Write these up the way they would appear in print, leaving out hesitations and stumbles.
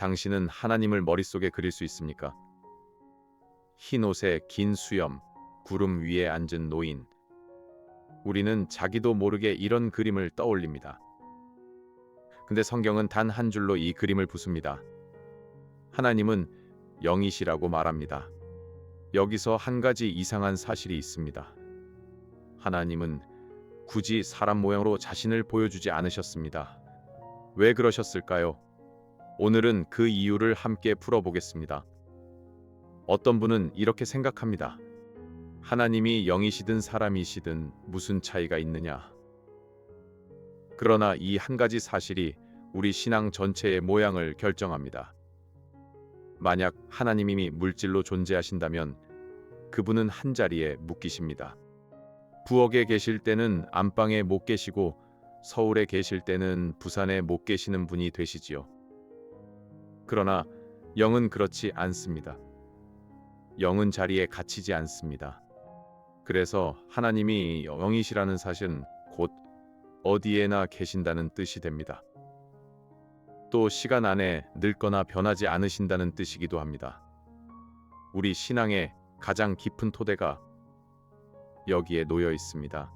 당신은 하나님을 머릿속에 그릴 수 있습니까? 흰 옷에 긴 수염, 구름 위에 앉은 노인. 우리는 자기도 모르게 이런 그림을 떠올립니다. 근데 성경은 단 한 줄로 이 그림을 부숩니다. 하나님은 영이시라고 말합니다. 여기서 한 가지 이상한 사실이 있습니다. 하나님은 굳이 사람 모양으로 자신을 보여주지 않으셨습니다. 왜 그러셨을까요? 오늘은 그 이유를 함께 풀어보겠습니다. 어떤 분은 이렇게 생각합니다. 하나님이 영이시든 사람이시든 무슨 차이가 있느냐? 그러나 이 한 가지 사실이 우리 신앙 전체의 모양을 결정합니다. 만약 하나님이 물질로 존재하신다면 그분은 한자리에 묶이십니다. 부엌에 계실 때는 안방에 못 계시고 서울에 계실 때는 부산에 못 계시는 분이 되시지요. 그러나 영은 그렇지 않습니다. 영은 자리에 갇히지 않습니다. 그래서 하나님이 영이시라는 사실은 곧 어디에나 계신다는 뜻이 됩니다. 또 시간 안에 늙거나 변하지 않으신다는 뜻이기도 합니다. 우리 신앙의 가장 깊은 토대가 여기에 놓여 있습니다.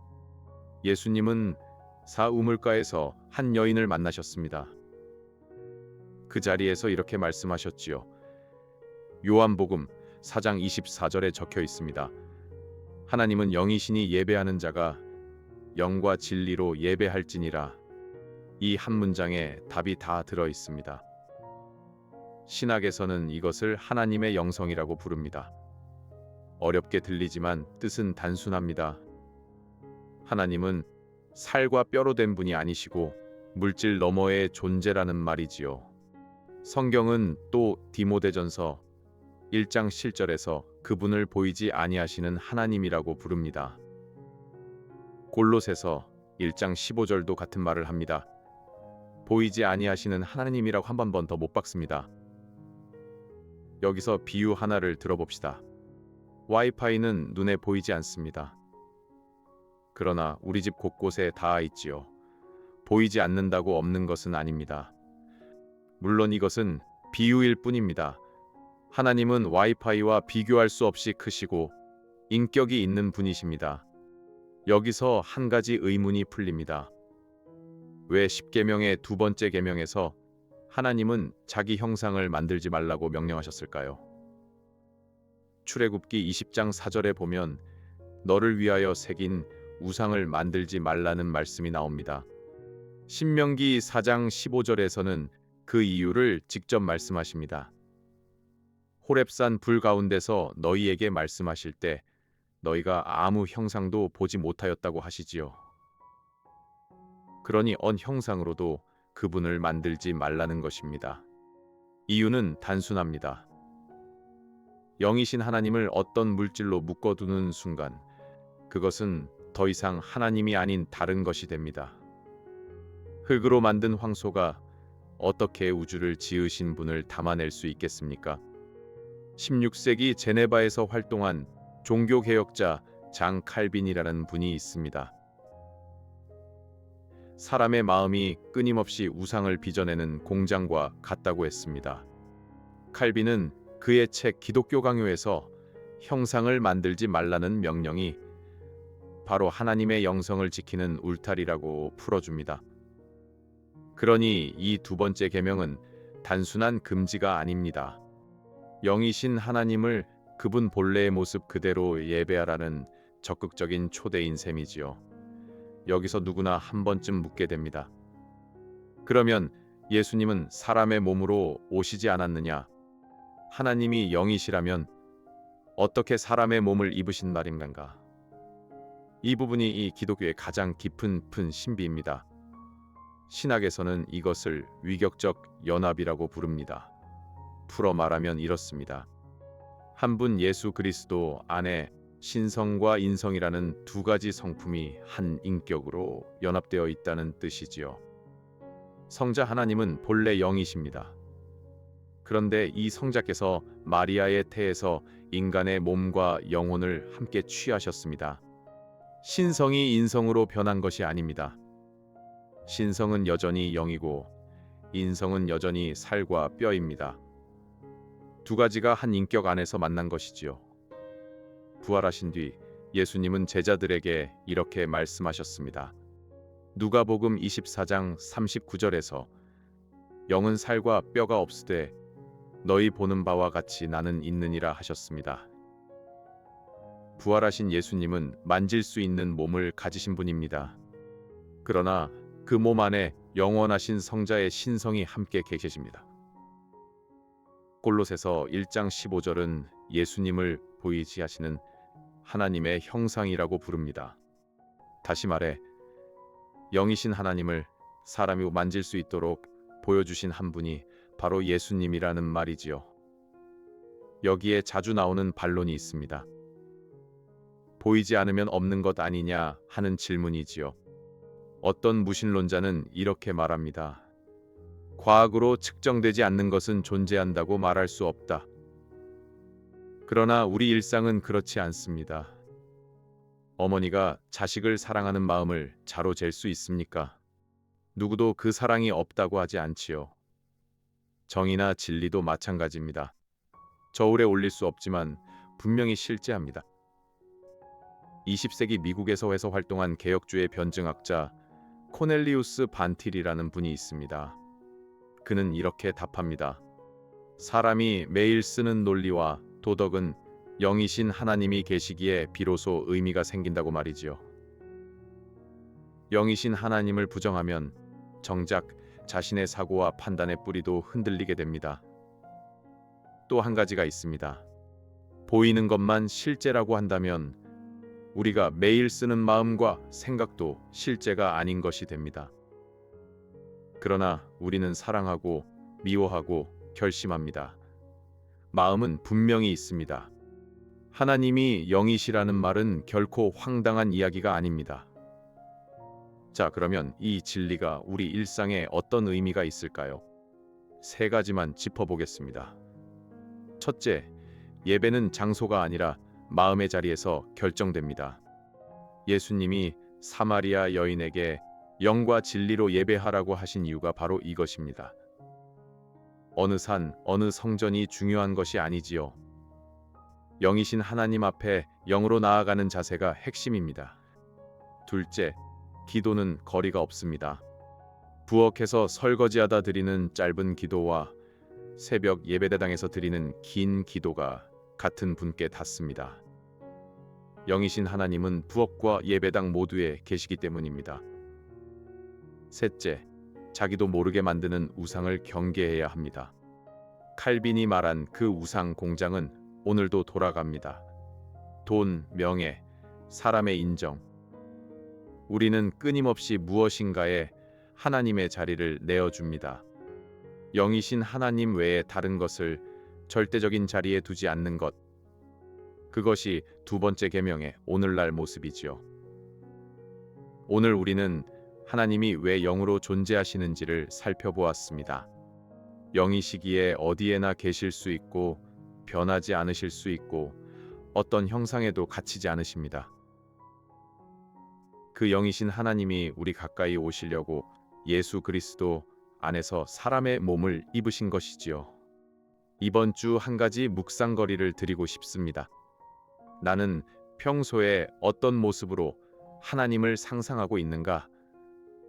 예수님은 사우물가에서 한 여인을 만나셨습니다. 그 자리에서 이렇게 말씀하셨지요. 요한복음 4장 24절에 적혀 있습니다. 하나님은 영이시니 예배하는 자가 영과 진리로 예배할지니라. 이 한 문장에 답이 다 들어 있습니다. 신학에서는 이것을 하나님의 영성이라고 부릅니다. 어렵게 들리지만 뜻은 단순합니다. 하나님은 살과 뼈로 된 분이 아니시고 물질 너머의 존재라는 말이지요. 성경은 또 디모데전서 1장 7절에서 그분을 보이지 아니하시는 하나님이라고 부릅니다. 골로새서 1장 15절도 같은 말을 합니다. 보이지 아니하시는 하나님이라고 한 번 더 못 박습니다. 여기서 비유 하나를 들어봅시다. 와이파이는 눈에 보이지 않습니다. 그러나 우리 집 곳곳에 닿아 있지요. 보이지 않는다고 없는 것은 아닙니다. 물론 이것은 비유일 뿐입니다. 하나님은 와이파이와 비교할 수 없이 크시고 인격이 있는 분이십니다. 여기서 한 가지 의문이 풀립니다. 왜 십계명의 두 번째 계명에서 하나님은 자기 형상을 만들지 말라고 명령하셨을까요? 출애굽기 20장 4절에 보면 너를 위하여 새긴 우상을 만들지 말라는 말씀이 나옵니다. 신명기 4장 15절에서는 그 이유를 직접 말씀하십니다. 호렙산 불 가운데서 너희에게 말씀하실 때 너희가 아무 형상도 보지 못하였다고 하시지요. 그러니 언 형상으로도 그분을 만들지 말라는 것입니다. 이유는 단순합니다. 영이신 하나님을 어떤 물질로 묶어두는 순간 그것은 더 이상 하나님이 아닌 다른 것이 됩니다. 흙으로 만든 황소가 어떻게 우주를 지으신 분을 담아낼 수 있겠습니까? 16세기 제네바에서 활동한 종교개혁자 장 칼빈이라는 분이 있습니다. 사람의 마음이 끊임없이 우상을 빚어내는 공장과 같다고 했습니다. 칼빈은 그의 책 기독교 강요에서 형상을 만들지 말라는 명령이 바로 하나님의 영성을 지키는 울타리라고 풀어줍니다. 그러니 이 두 번째 계명은 단순한 금지가 아닙니다. 영이신 하나님을 그분 본래의 모습 그대로 예배하라는 적극적인 초대인 셈이지요. 여기서 누구나 한 번쯤 묻게 됩니다. 그러면 예수님은 사람의 몸으로 오시지 않았느냐? 하나님이 영이시라면 어떻게 사람의 몸을 입으신 말인가? 이 부분이 이 기독교의 가장 깊은 신비입니다. 신학에서는 이것을 위격적 연합이라고 부릅니다. 풀어 말하면 이렇습니다. 한 분 예수 그리스도 안에 신성과 인성이라는 두 가지 성품이 한 인격으로 연합되어 있다는 뜻이지요. 성자 하나님은 본래 영이십니다. 그런데 이 성자께서 마리아의 태에서 인간의 몸과 영혼을 함께 취하셨습니다. 신성이 인성으로 변한 것이 아닙니다. 신성은 여전히 영이고 인성은 여전히 살과 뼈입니다. 두 가지가 한 인격 안에서 만난 것이지요. 부활하신 뒤 예수님은 제자들에게 이렇게 말씀하셨습니다. 누가복음 24장 39절에서 영은 살과 뼈가 없으되 너희 보는 바와 같이 나는 있느니라 하셨습니다. 부활하신 예수님은 만질 수 있는 몸을 가지신 분입니다. 그러나 그 몸 안에 영원하신 성자의 신성이 함께 계십니다. 골로새서 1장 15절은 예수님을 보이지 하시는 하나님의 형상이라고 부릅니다. 다시 말해 영이신 하나님을 사람이 만질 수 있도록 보여주신 한 분이 바로 예수님이라는 말이지요. 여기에 자주 나오는 반론이 있습니다. 보이지 않으면 없는 것 아니냐 하는 질문이지요. 어떤 무신론자는 이렇게 말합니다. 과학으로 측정되지 않는 것은 존재한다고 말할 수 없다. 그러나 우리 일상은 그렇지 않습니다. 어머니가 자식을 사랑하는 마음을 자로 잴 수 있습니까? 누구도 그 사랑이 없다고 하지 않지요. 정의나 진리도 마찬가지입니다. 저울에 올릴 수 없지만 분명히 실제합니다. 20세기 미국에서 활동한 개혁주의 변증학자 코넬리우스 반틸이라는 분이 있습니다. 그는 이렇게 답합니다. 사람이 매일 쓰는 논리와 도덕은 영이신 하나님이 계시기에 비로소 의미가 생긴다고 말이지요. 영이신 하나님을 부정하면 정작 자신의 사고와 판단의 뿌리도 흔들리게 됩니다. 또 한 가지가 있습니다. 보이는 것만 실제라고 한다면 우리가 매일 쓰는 마음과 생각도 실제가 아닌 것이 됩니다. 그러나 우리는 사랑하고 미워하고 결심합니다. 마음은 분명히 있습니다. 하나님이 영이시라는 말은 결코 황당한 이야기가 아닙니다. 자, 그러면 이 진리가 우리 일상에 어떤 의미가 있을까요? 세 가지만 짚어보겠습니다. 첫째, 예배는 장소가 아니라 마음의 자리에서 결정됩니다. 예수님이 사마리아 여인에게 영과 진리로 예배하라고 하신 이유가 바로 이것입니다. 어느 산, 어느 성전이 중요한 것이 아니지요. 영이신 하나님 앞에 영으로 나아가는 자세가 핵심입니다. 둘째, 기도는 거리가 없습니다. 부엌에서 설거지하다 드리는 짧은 기도와 새벽 예배대당에서 드리는 긴 기도가 같은 분께 닿습니다. 영이신 하나님은 부엌과 예배당 모두에 계시기 때문입니다. 셋째, 자기도 모르게 만드는 우상을 경계해야 합니다. 칼빈이 말한 그 우상 공장은 오늘도 돌아갑니다. 돈, 명예, 사람의 인정. 우리는 끊임없이 무엇인가에 하나님의 자리를 내어줍니다. 영이신 하나님 외에 다른 것을 절대적인 자리에 두지 않는 것. 그것이 두 번째 계명의 오늘날 모습이지요. 오늘 우리는 하나님이 왜 영으로 존재하시는지를 살펴보았습니다. 영이시기에 어디에나 계실 수 있고 변하지 않으실 수 있고 어떤 형상에도 갇히지 않으십니다. 그 영이신 하나님이 우리 가까이 오시려고 예수 그리스도 안에서 사람의 몸을 입으신 것이지요. 이번 주 한 가지 묵상거리를 드리고 싶습니다. 나는 평소에 어떤 모습으로 하나님을 상상하고 있는가?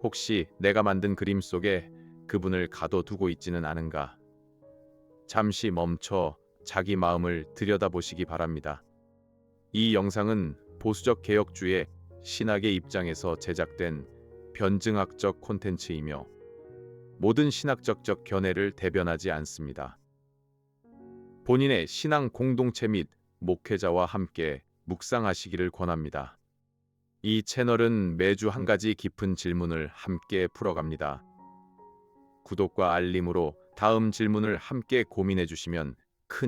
혹시 내가 만든 그림 속에 그분을 가둬두고 있지는 않은가? 잠시 멈춰 자기 마음을 들여다보시기 바랍니다. 이 영상은 보수적 개혁주의 신학의 입장에서 제작된 변증학적 콘텐츠이며 모든 신학적 견해를 대변하지 않습니다. 본인의 신앙 공동체 및 목회자와 함께 묵상하시기를 권합니다. 이 채널은 매주 한 가지 깊은 질문을 함께 풀어갑니다. 구독과 알림으로 다음 질문을 함께 고민해 주시면